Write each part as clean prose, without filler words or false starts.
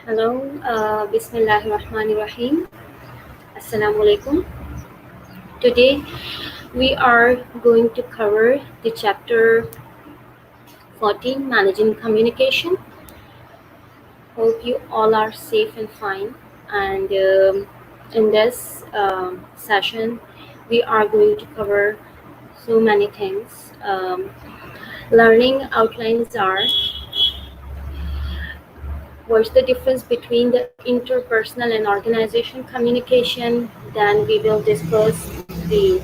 Hello, Bismillahirrahmanirrahim. Assalamu alaikum. Today we are going to cover the chapter 14, Managing Communication. Hope you all are safe and fine. And in this session, we are going to cover so many things. Learning outlines are what's the difference between the interpersonal and organization communication. Then we will discuss the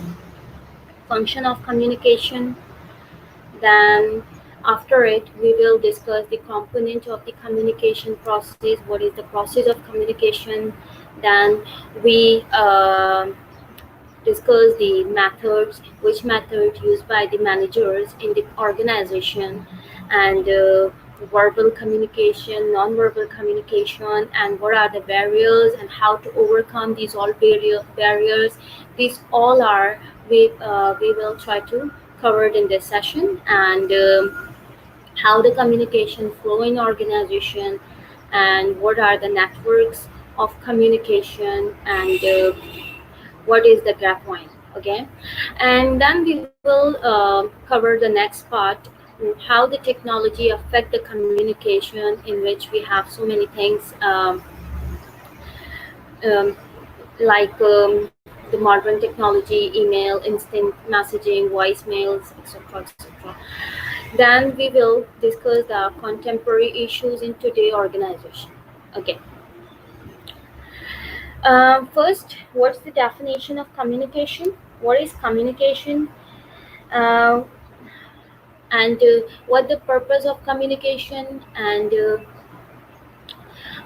function of communication. Then after it, we will discuss the component of the communication process. What is the process of communication? Then we discuss the methods, which method used by the managers in the organization, and verbal communication, non-verbal communication, and what are the barriers and how to overcome these all barriers. These all are we will try to cover it in this session, and how the communication flow in organization, and what are the networks of communication, and what is the gap point. Okay, and then we will cover the next part, how the technology affect the communication, in which we have so many things, um, like the modern technology, email, instant messaging, voicemails, etc. Then we will discuss the contemporary issues in today organization. Okay. First, what's the definition of communication? What is communication? Uh, and what the purpose of communication? And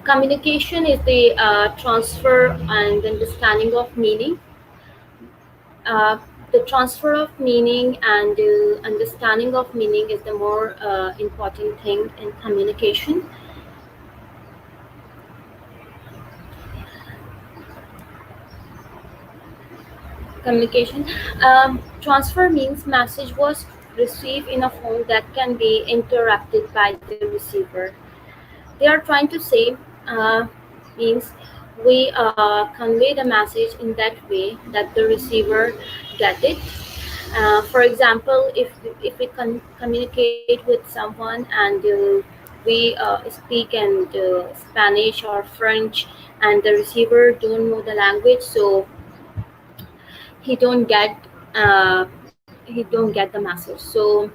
communication is the transfer and understanding of meaning. Uh, the transfer of meaning and understanding of meaning is the more important thing in communication. Communication. Transfer means message was received in a form that can be interpreted by the receiver. They are trying to say, means we convey the message in that way that the receiver get it. For example, if we communicate with someone, and we speak in Spanish or French, and the receiver don't know the language, so he don't get uh, he don't get the message. So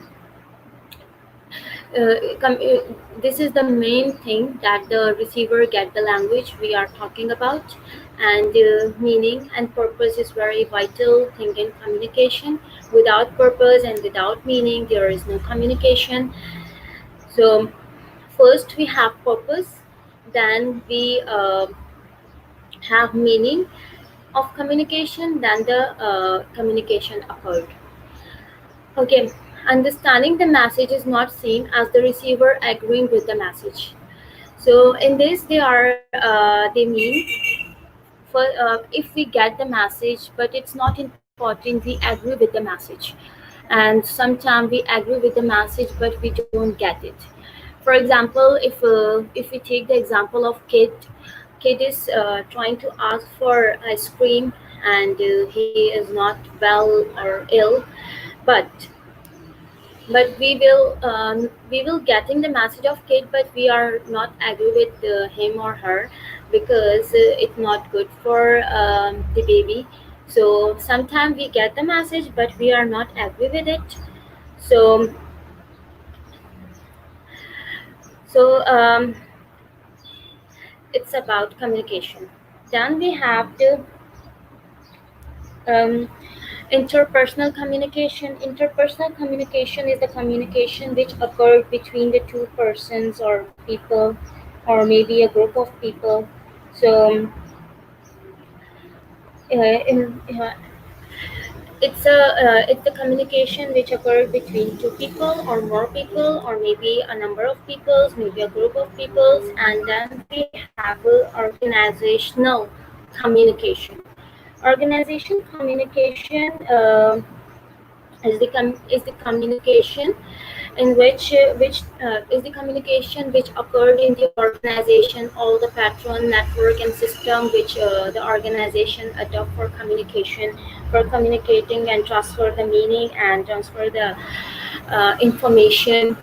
this is the main thing, that the receiver get the language we are talking about, and meaning and purpose is very vital thing in communication. Without purpose and without meaning, there is no communication. So first we have purpose, then we have meaning of communication, then the communication occurred. Okay, understanding the message is not same as the receiver agreeing with the message. So in this, they mean, for if we get the message, but it's not important, we agree with the message, and sometimes we agree with the message, but we don't get it. For example, if we take the example of kid is trying to ask for ice cream, and he is not well or ill, but we will getting the message of kid, but we are not agree with him or her, because it's not good for the baby. So sometimes we get the message, but we are not agree with it. So so it's about communication. Then we have the um, interpersonal communication. Interpersonal communication is the communication which occurs between the two persons or people, or maybe a group of people. So in it's the communication which occurs between two people or more people, or maybe a number of peoples, maybe a group of peoples. And then we have organizational communication. Organization communication is the communication which is the communication which occurred in the organization, all the patron network and system which the organization adopt for communication, for communicating and transfer the meaning and transfer the information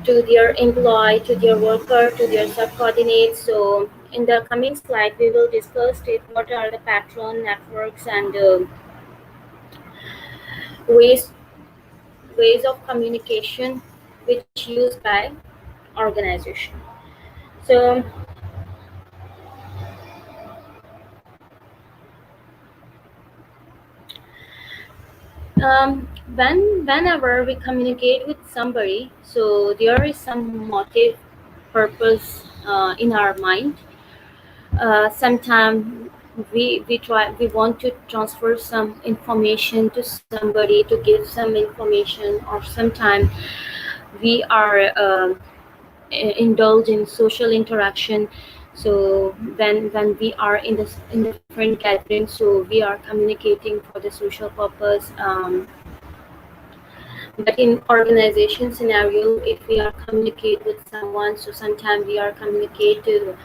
to their employee, to their worker, to their subordinates. So in the coming slide we will discuss it, what are the patron networks and ways ways of communication which used by organization. So whenever we communicate with somebody, so there is some motive, purpose in our mind. Sometimes we want to transfer some information to somebody, to give some information, or sometimes we are indulge in social interaction. So when we are in the friend gathering, so we are communicating for the social purpose. But in organization scenario, if we are communicate with someone, so sometimes we are communicate to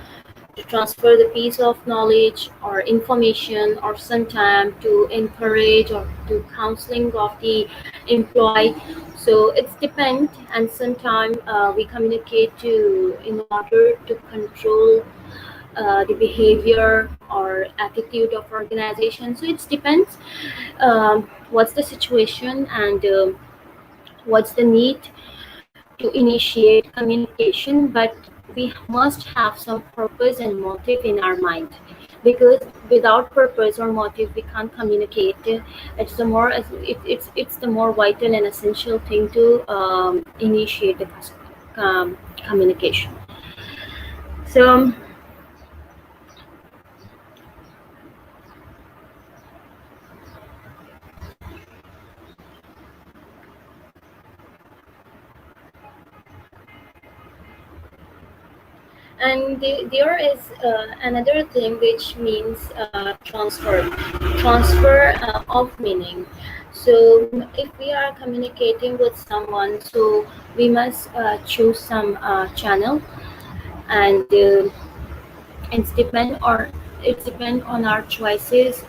transfer the piece of knowledge or information, or sometimes to encourage or to counseling of the employee. So it's depend, and sometimes we communicate to in order to control the behavior or attitude of organization. So it depends what's the situation and what's the need to initiate communication, but we must have some purpose and motive in our mind, because without purpose or motive we can't communicate. It's the more vital and essential thing to initiate the communication. So and there is another thing which means transfer of meaning. So if we are communicating with someone, so we must choose some channel, and it's depend on our choices,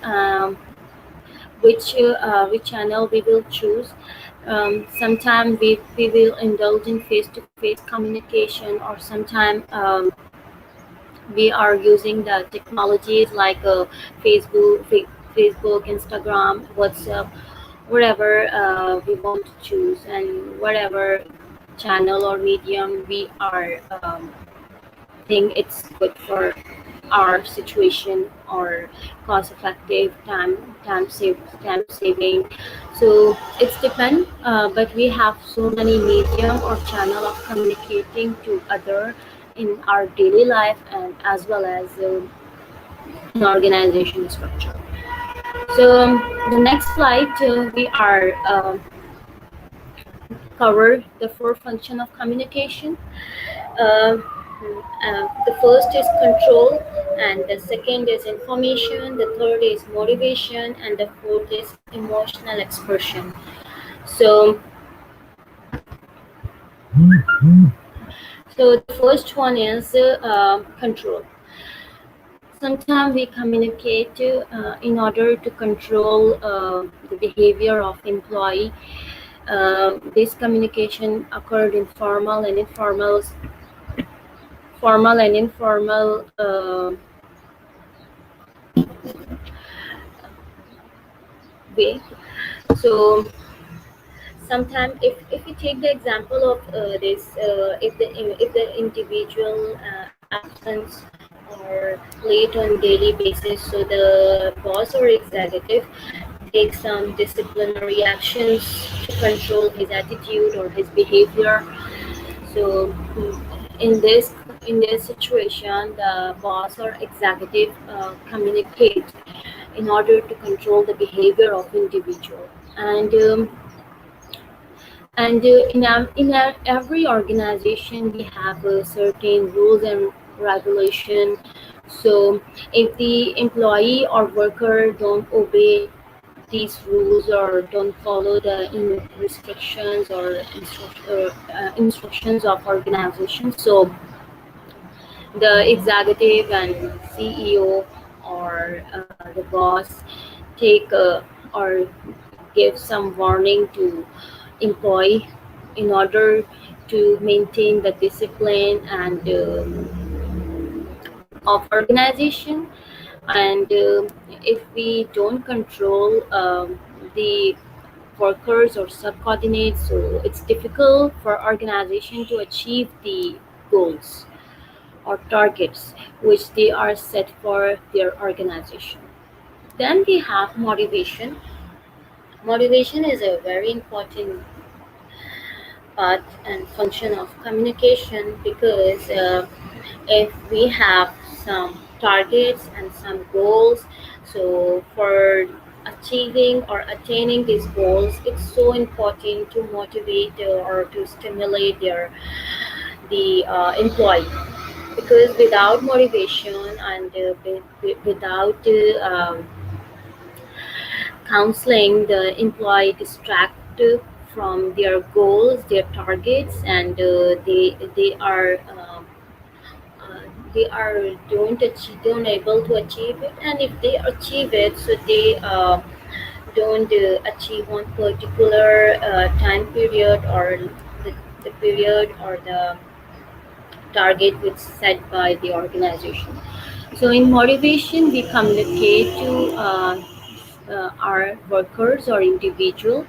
which channel we will choose. Sometimes we will indulge in face-to-face communication, or sometimes we are using the technologies like Facebook, Instagram, WhatsApp, whatever we want to choose, and whatever channel or medium we are think it's good for our situation, or cost effective, time saving. So it's depend, but we have so many medium or channel of communicating to other in our daily life, and as well as in organization structure. So the next slide we are cover the four function of communication. The first is control, and the second is information, the third is motivation, and the fourth is emotional expression. So, so the first one is control. Sometimes we communicate in order to control the behavior of employee. This communication occurred in formal and informal way. So sometimes if we take the example of this, if the individual absence or late on daily basis, so the boss or executive takes some disciplinary actions to control his attitude or his behavior. So in this situation, the boss or executive communicate in order to control the behavior of individual. And in every organization we have certain rules and regulation. So if the employee or worker don't obey these rules or don't follow the restrictions or instructions of organization. So the executive and CEO or the boss take or give some warning to employee in order to maintain the discipline and of organization. And if we don't control the workers or subordinates, so it's difficult for organization to achieve the goals or targets which they are set for their organization. Then we have motivation. Motivation is a very important part and function of communication because if we have some targets and some goals, so for achieving or attaining these goals, it's so important to motivate or to stimulate the employee, because without motivation and without counseling, the employee distract from their goals, their targets, and uh, they are don't able to achieve it. And if they achieve it, so they don't achieve one particular time period or the period or the target which set by the organization. So in motivation, we communicate to our workers or individual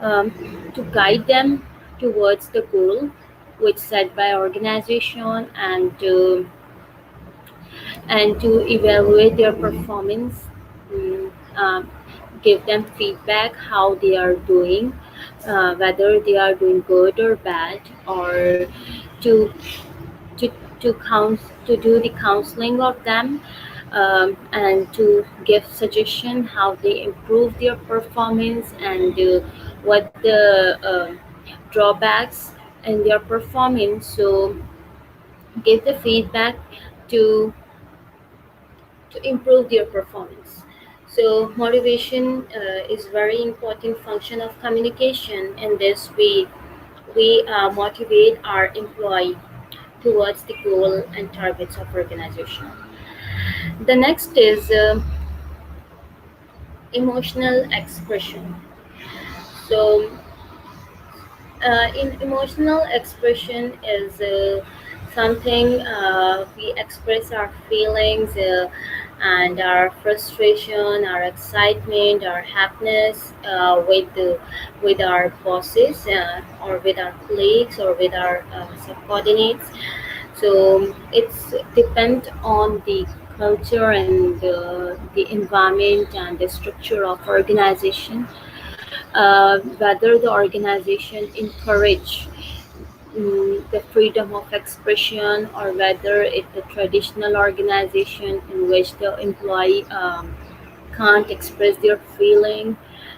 um, to guide them towards the goal which set by organization, and to evaluate their performance, mm, um, give them feedback how they are doing, whether they are doing good or bad, or to to to do the counseling of them, and to give suggestion how they improve their performance, and what the drawbacks in their performance. So give the feedback to improve their performance. So motivation is very important function of communication. In this we motivate our employee towards the goal and targets of organization. The next is emotional expression. So in emotional expression is something we express our feelings and our frustration, our excitement, our happiness with our bosses or with our colleagues or with our subordinates. So it's depend on the culture and the environment and the structure of organization, whether the organization encourage the freedom of expression, or whether it's a traditional organization in which the employee can't express their feeling.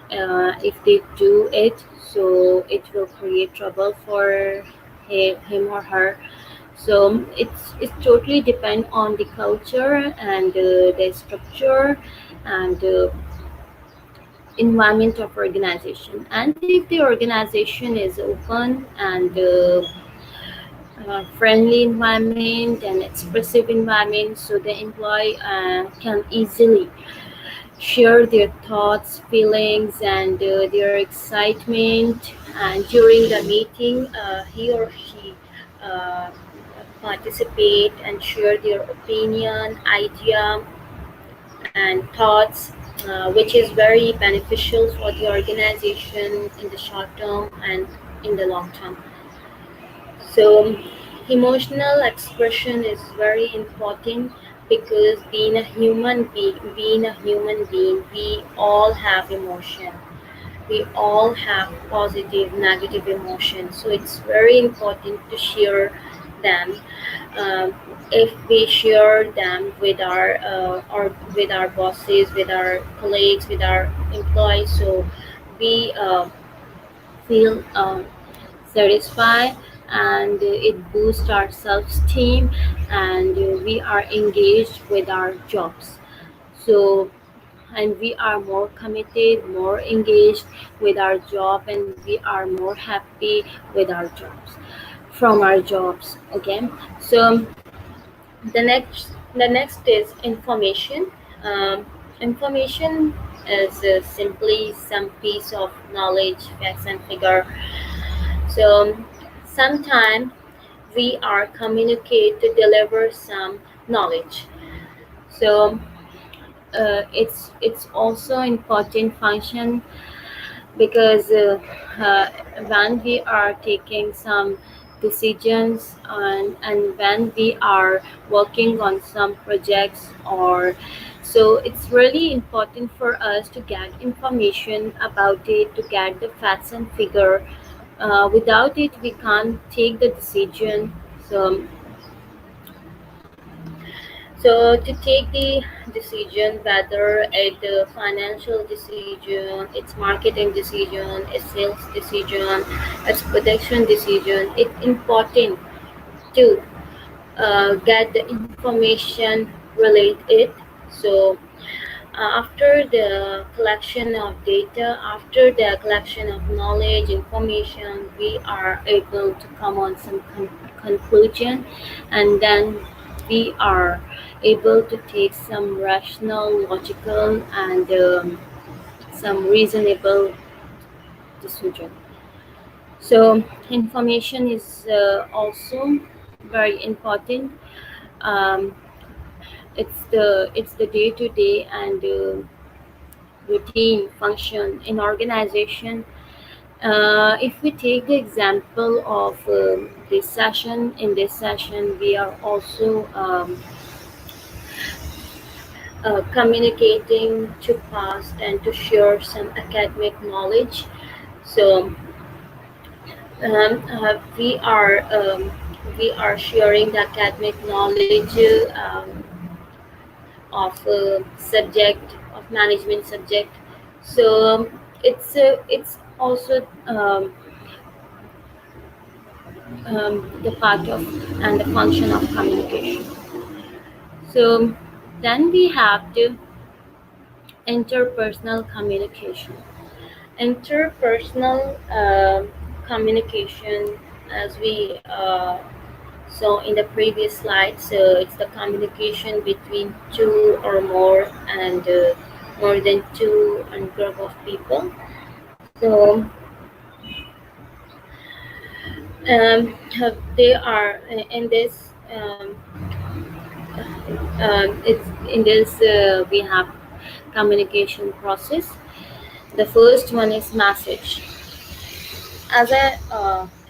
If they do it, so it will create trouble for him or her. So it's totally depend on the culture and the structure and environment of organization. And if the organization is open and friendly environment and expressive environment, so the employee can easily share their thoughts, feelings, and their excitement. And during the meeting, he or she uh, participate and share their opinion, idea, and thoughts, which is very beneficial for the organization in the short term and in the long term. So, emotional expression is very important because being a human being, we all have emotion. We all have positive, negative emotions. So it's very important to share them. Um, if we share them with our or with our bosses, with our colleagues, with our employees, so we feel satisfied, and it boosts our self-esteem, and we are engaged with our jobs. So and we are more committed, more engaged with our job, and we are more happy with our jobs, from our jobs. Okay, so the next is information. Information is simply some piece of knowledge, facts, and figure. So sometimes we are communicate to deliver some knowledge. So it's also important function because uh, when we are taking some decisions and when we are working on some projects, or so it's really important for us to get information about it, to get the facts and figure. Without it we can't take the decision. So to take the decision, whether it's a financial decision, it's marketing decision, it's sales decision, it's production decision, it's important to get the information related. So after the collection of data, after the collection of knowledge, information, we are able to come on some conclusion, and then we are able to take some rational, logical, and some reasonable decision. So information is also very important. Um, it's the day to day and routine function in organization. If we take the example of this session, in this session we are also communicating to past and to share some academic knowledge. So we are sharing the academic knowledge of subject of management subject. So it's also the part of and the function of communication. So then we have the interpersonal communication. Interpersonal communication, as we saw in the previous slide, so it's the communication between two or more and more than two and group of people. So they are in this. It's in this we have communication process. The first one is message. As I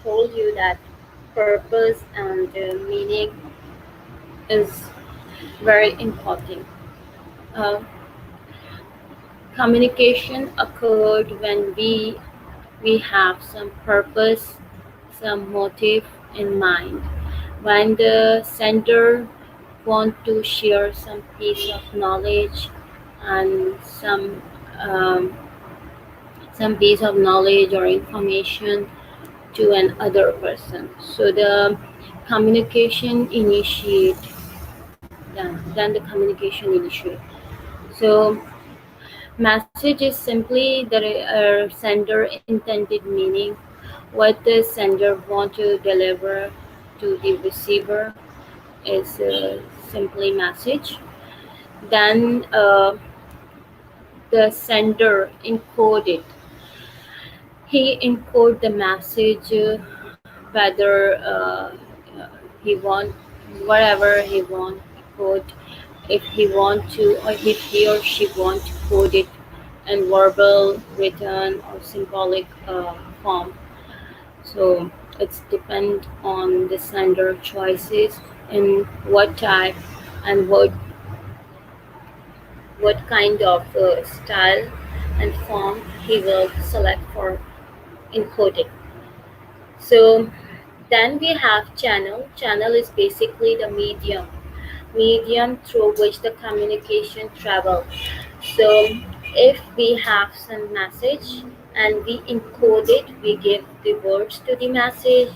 told you that purpose and meaning is very important. Uh, Communication occurred when we have some purpose, some motive in mind. When the sender want to share some piece of knowledge and some piece of knowledge or information to another person. So the communication initiate, then the communication initiate. So message is simply the sender intended meaning, what the sender want to deliver to the receiver is simply message. Then the sender encoded. He encode the message, whether he want whatever he want code. If he want to, or if he or she want to code it in verbal, written, or symbolic form. So it's depend on the sender choices in what type and what kind of style and form he will select for encoding. So then we have channel. Channel is basically the medium through which the communication travel. So if we have some message and we encode it, we give the words to the message.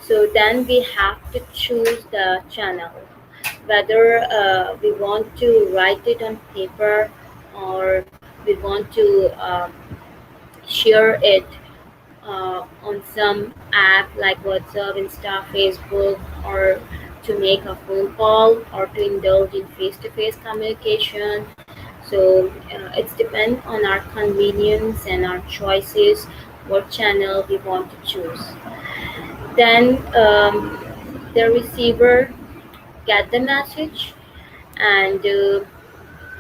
So then we have to choose the channel, whether we want to write it on paper or we want to share it on some app like WhatsApp, Insta, Facebook, or to make a phone call or to indulge in face-to-face communication. So it's depend on our convenience and our choices what channel we want to choose. Then the receiver get the message, and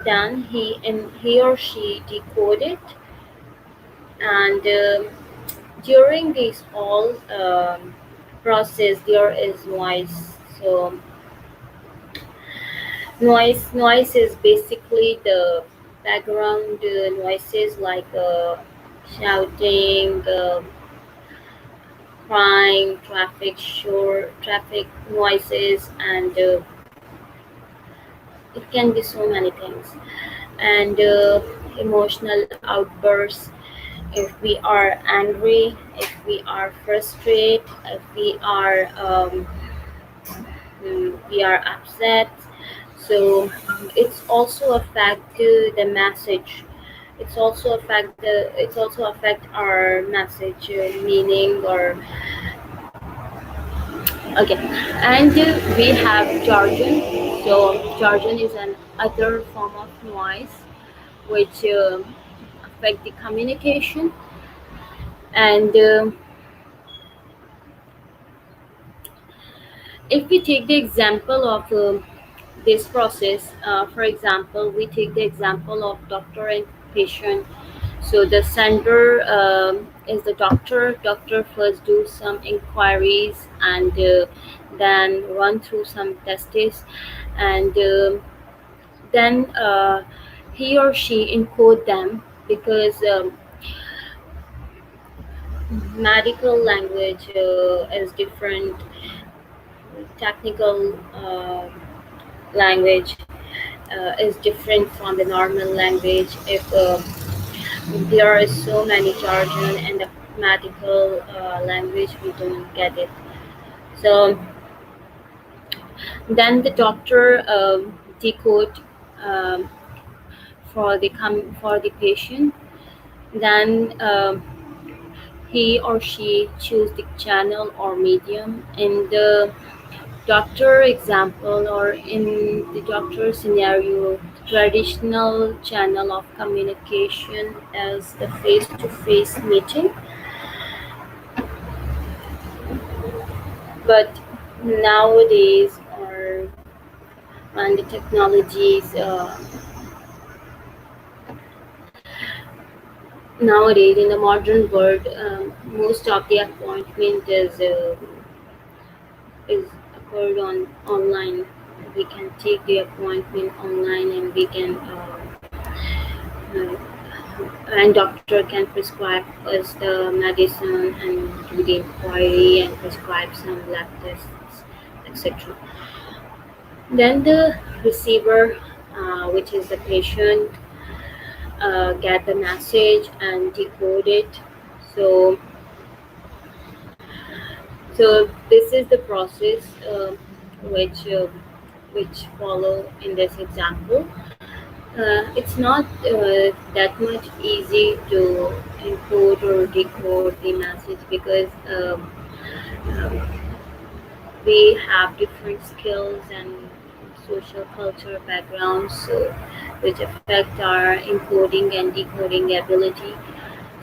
then he or she decode it, and during this whole process there is noise. So noise is basically the background noises like shouting, crying, traffic noises, and it can be so many things, and emotional outbursts. If we are angry, if we are frustrated, if we are upset. So it's also affect the message. It's also affect our message meaning or okay. And we have jargon. So jargon is an other form of noise which affect the communication, and if we take the example of this process, for example, we take the example of doctor and patient. So the sender is the doctor. Doctor first do some inquiries, and then run through some tests, and then he or she encode them, because medical language is different, technical language is different from the normal language. If there is so many jargon in the medical language, we don't get it. So then the doctor decode um, for the patient. Then he or she choose the channel or medium. In the doctor example, or in the doctor scenario, traditional channel of communication as the face-to-face meeting. But nowadays, or when the technologies nowadays in the modern world, most of the appointment is occurred on online. We can take the appointment online, and we can uh, and doctor can prescribe us the medicine and do the inquiry and prescribe some lab tests, etc. Then the receiver, which is the patient, get the message and decode it. So, so this is the process which uh, which follow in this example. It's not that much easy to encode or decode the message, because um, we have different skills and social culture backgrounds, so which affect our encoding and decoding ability.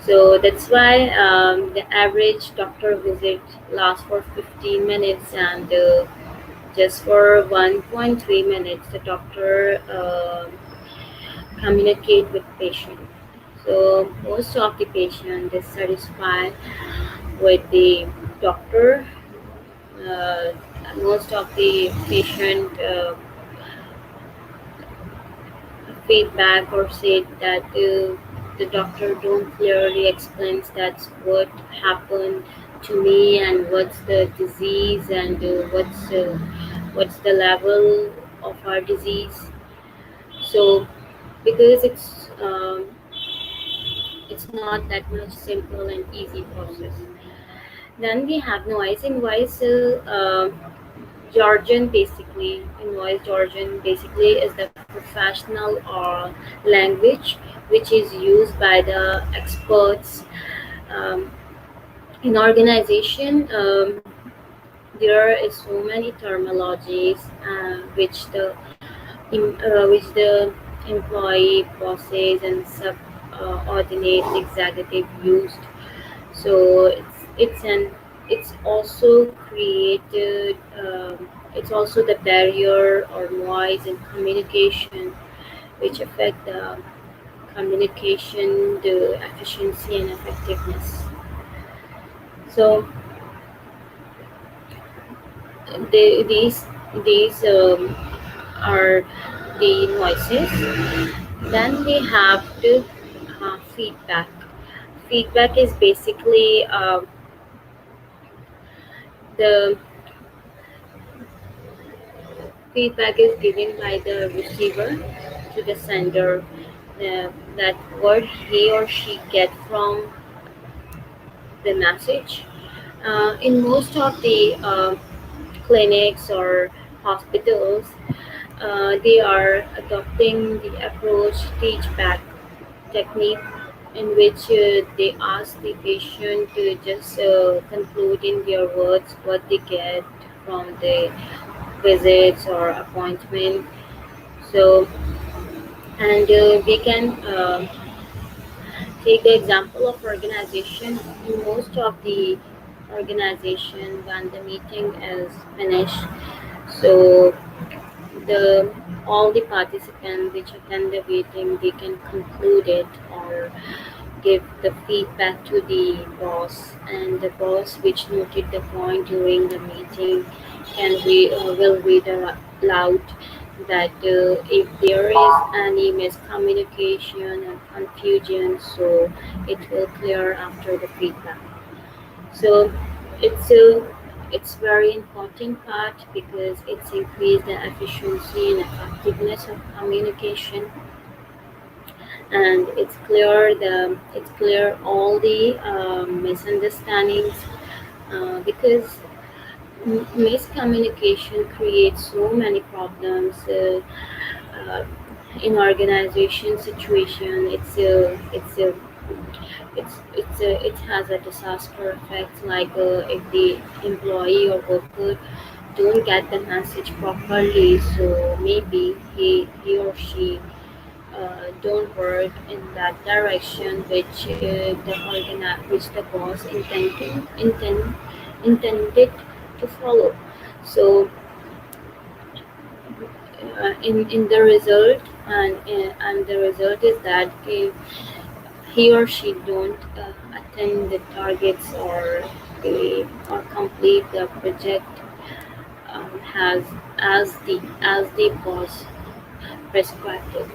So that's why the average doctor visit lasts for 15 minutes, and just for 1.3 minutes, the doctor communicate with patient. So most of the patient is satisfied with the doctor. Uh, Most of the patient feedback or said that the doctor don't clearly explains that's what happened to me, and what's the disease, and what's the level of our disease. So because it's not that much simple and easy process. Then we have noise in voice. Jargon basically, invoice jargon basically is the professional or language which is used by the experts um, in organization. There is so many terminologies which the employee, bosses, and subordinate executive used. So it's also created. It's also the barrier or noise in communication, which affect the communication, the efficiency and effectiveness. So these are the noises. Then we have the feedback. Feedback is basically the feedback is given by the receiver to the sender, that what he or she get from the message. In most of the clinics or hospitals, they are adopting the approach teach back technique, in which they ask the patient to just conclude in their words what they get from the visits or appointment. So, and we can take the example of organization. In most of the organization, when the meeting is finished, so the all the participants which attend the meeting, they can conclude it or give the feedback to the boss, and the boss which noted the point during the meeting will read aloud that if there is any miscommunication and confusion, so it will clear after the feedback. So it's very important part because it's increased the efficiency and effectiveness of communication, and it's clear all the misunderstandings, because miscommunication creates so many problems uh, in organization situation. It has a disaster effect, like if the employee or worker don't get the message properly, so maybe he or she don't work in that direction which the boss intended to follow. So in the result, and the result is that if he or she don't attend the targets, or complete the project has as the boss prescribed it,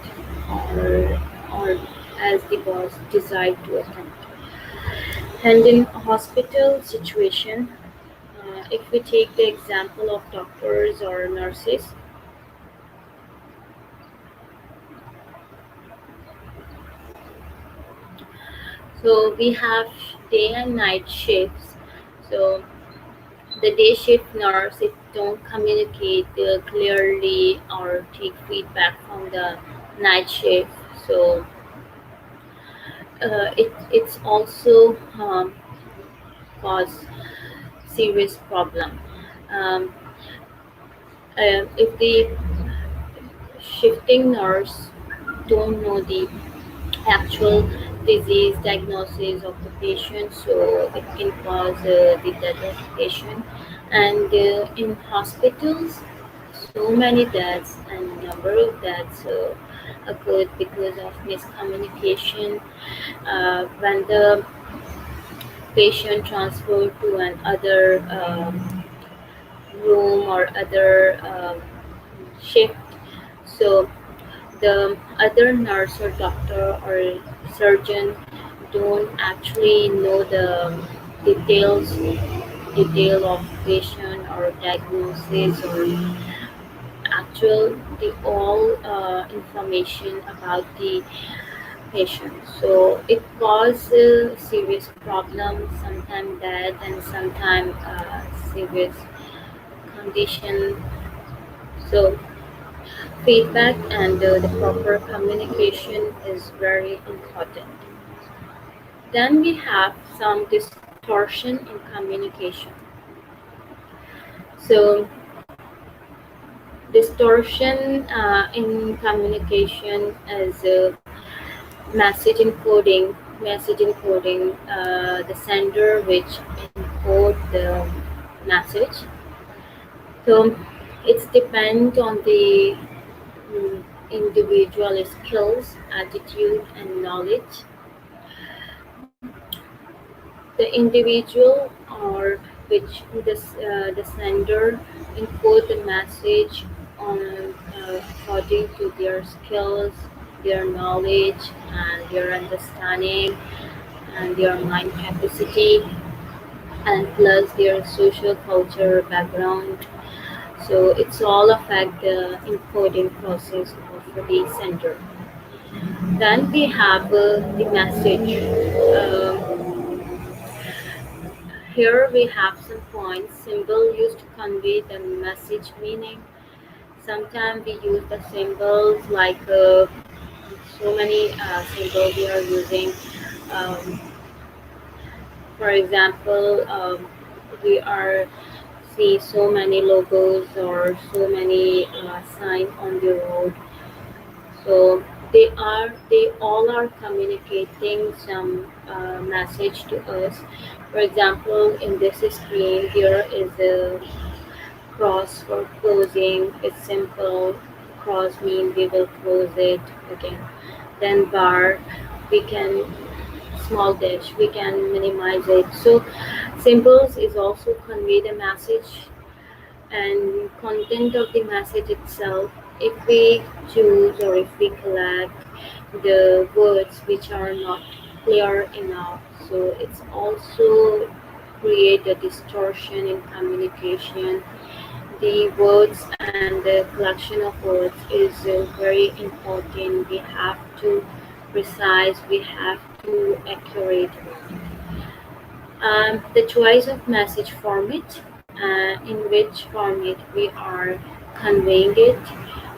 or as the boss desired to attend. And in a hospital situation, if we take the example of doctors or nurses, so we have day and night shifts. So the day shift nurse, it don't communicate clearly or take feedback from the night shift. So it's also cause serious problem. Um, if the shifting nurse don't know the actual disease diagnosis of the patient, so it can cause the death of the patient. And in hospitals, so many deaths and number of deaths occurred because of miscommunication, when the patient transferred to another room or other shift. So the other nurse or doctor or surgeon don't actually know the details detail of patient or diagnosis, or actual the all information about the patient. So it causes serious problems, sometimes death and sometimes serious condition. So feedback and the proper communication is very important. Then we have some distortion in communication. So distortion in communication is message encoding, the sender which encode the message. So it's depend on the individual skills, attitude, and knowledge. The individual or which the sender encode the message on according to their skills, their knowledge, and their understanding, and their mind capacity, and plus their social culture background. So it's all affect the encoding process of the sender. Then we have the message. Here we have some points. Symbol used to convey the message meaning. Sometimes we use the symbols like so many symbols we are using. Um, for example, we are see so many logos or so many signs on the road. So they all are communicating some message to us. For example, in this screen here is a cross for closing. It's simple. Cross mean we will close it. Okay. Then bar, we can small dash, we can minimize it. So symbols is also convey the message and content of the message itself. If we choose or if we collect the words which are not clear enough, so it's also create a distortion in communication. The words and the collection of words is very important. We have to precise, we have to accurate. The choice of message format, in which format we are conveying it,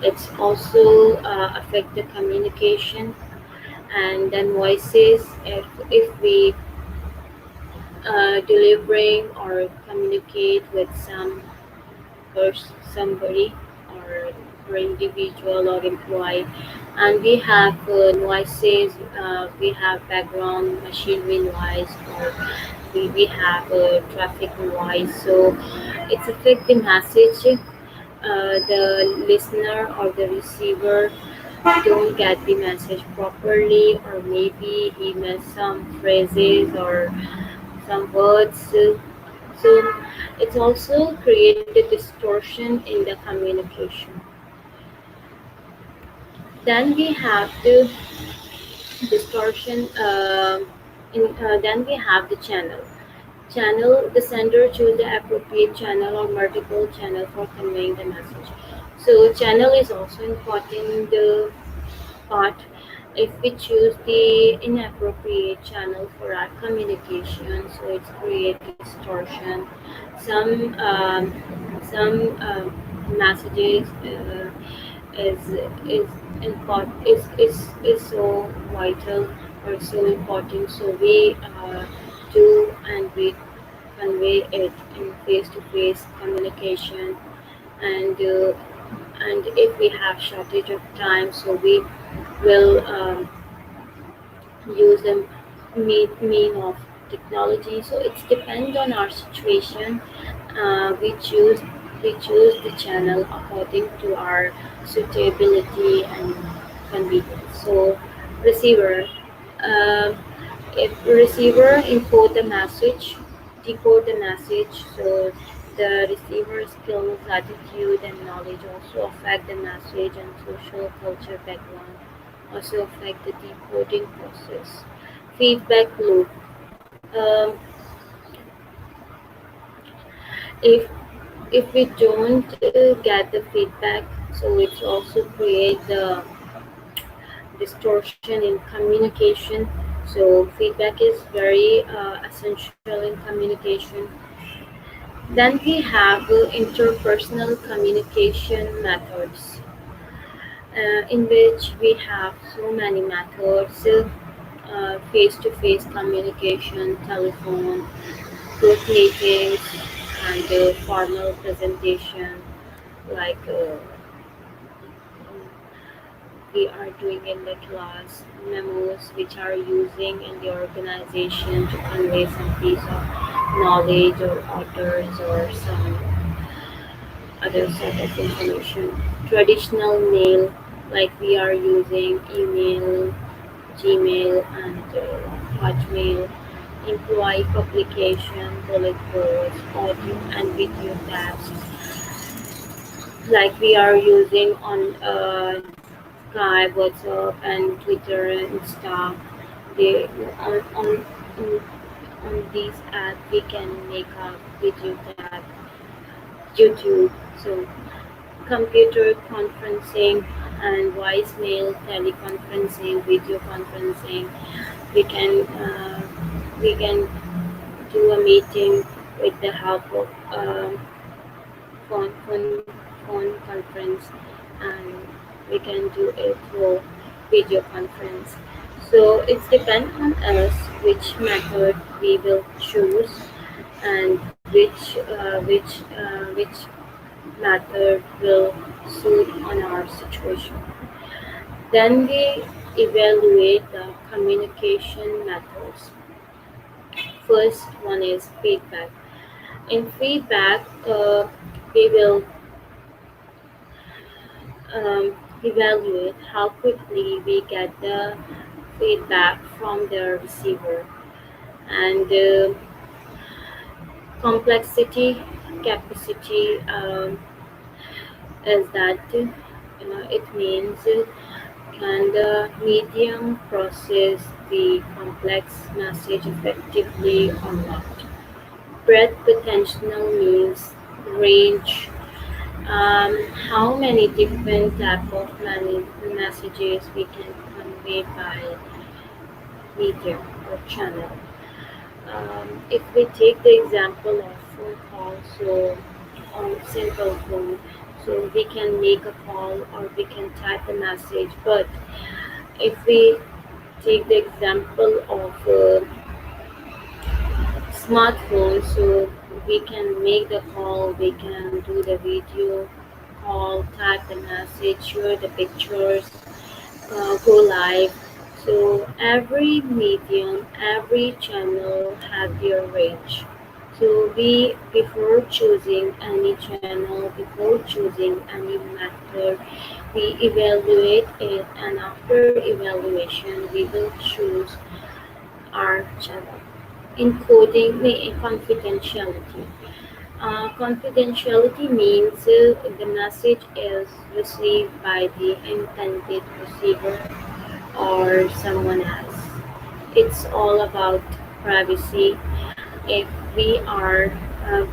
it's also affect the communication. And then voices, if we delivering or communicate with somebody or individual or employee, and we have noises, we have background machinery noise, or we have traffic noise. So it's affect the message. The listener or the receiver don't get the message properly, or maybe he missed some phrases or some words. So it's also create the distortion in the communication. Then we have the distortion. Then we have the channel. Channel, the sender choose the appropriate channel or multiple channel for conveying the message. So channel is also important part. If we choose the inappropriate channel for our communication, so it's create distortion. Some messages is is is so vital or so important. So we do and we convey it in face-to-face communication, and if we have shortage of time, so we will use the mean of technology. So it's depend on our situation. We choose the channel according to our suitability and convenience. So receiver, um, if receiver encode the message, decode the message. So the receiver skills, attitude, and knowledge also affect the message, and social culture background also affect the decoding process. Feedback loop. Um, if if we don't get the feedback, so it's also create the distortion in communication. So feedback is very essential in communication. Then we have interpersonal communication methods, in which we have so many methods: face-to-face communication, telephone, group meetings, and formal presentation, like we are doing in the class, memos which are using in the organization to convey some piece of knowledge or orders or some other set of information. Traditional mail, like we are using email, Gmail, and Hotmail. Employee publication, bullet boards, audio and video tabs, like we are using on Skype, WhatsApp, and Twitter and stuff. They on, on these apps we can make a video tab, YouTube. So computer conferencing and voicemail, teleconferencing, video conferencing. We can uh, we can do a meeting with the help of phone phone phone conference, and we can do it through video conference. So it's depend on us which method we will choose, and which method will suit on our situation. Then we evaluate the communication methods. First one is feedback. In feedback, we will evaluate how quickly we get the feedback from the receiver, and complexity capacity, is that it means can the medium process the complex message effectively or not. Breadth potential means range, how many different type of messages we can convey by medium or channel. If we take the example of phone call, so on simple phone, so we can make a call or we can type a message. But if we take the example of smartphone, so we can make the call, we can do the video call, type the message, share the pictures, go live. So every medium, every channel have their range. So we, before choosing any channel, before choosing any method, we evaluate it, and after evaluation, we will choose our channel. Encoding the confidentiality. Confidentiality means the message is received by the intended receiver or someone else. It's all about privacy. If we are,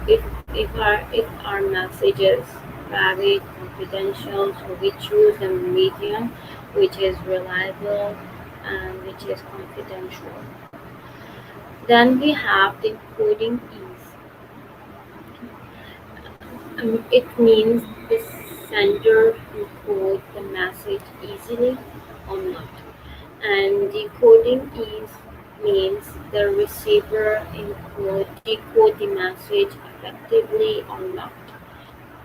if our message is private, confidential, so we choose a medium which is reliable and which is confidential. Then we have the encoding ease. It means the sender encode the message easily or not. And decoding is means the receiver decode the message effectively or not.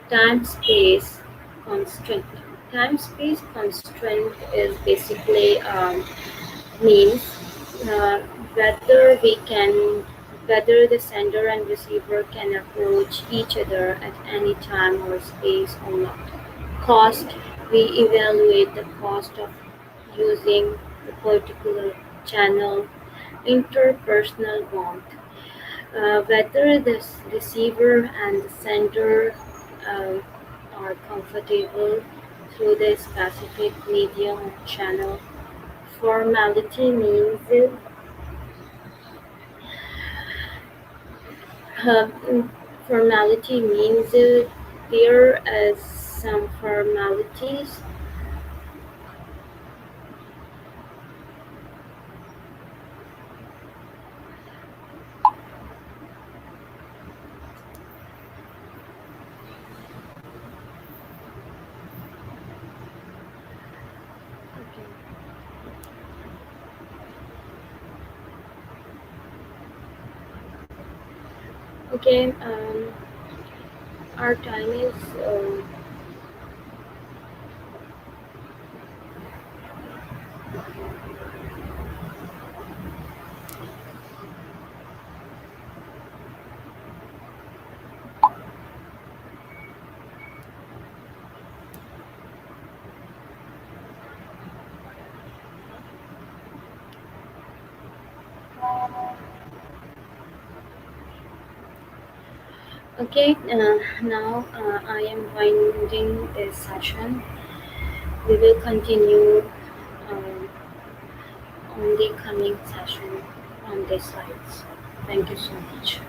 Time space constraint. Time space constraint is basically means uh, whether we can whether the sender and receiver can approach each other at any time or space or not. Cost, we evaluate the cost of using the particular channel. Interpersonal bond, whether the receiver and the sender um, are comfortable through the specific medium or channel. Formality means formality means there is some formalities. Okay, our time is okay. Now I am winding this session. We will continue um, on the coming session on these slides. Thank you so much.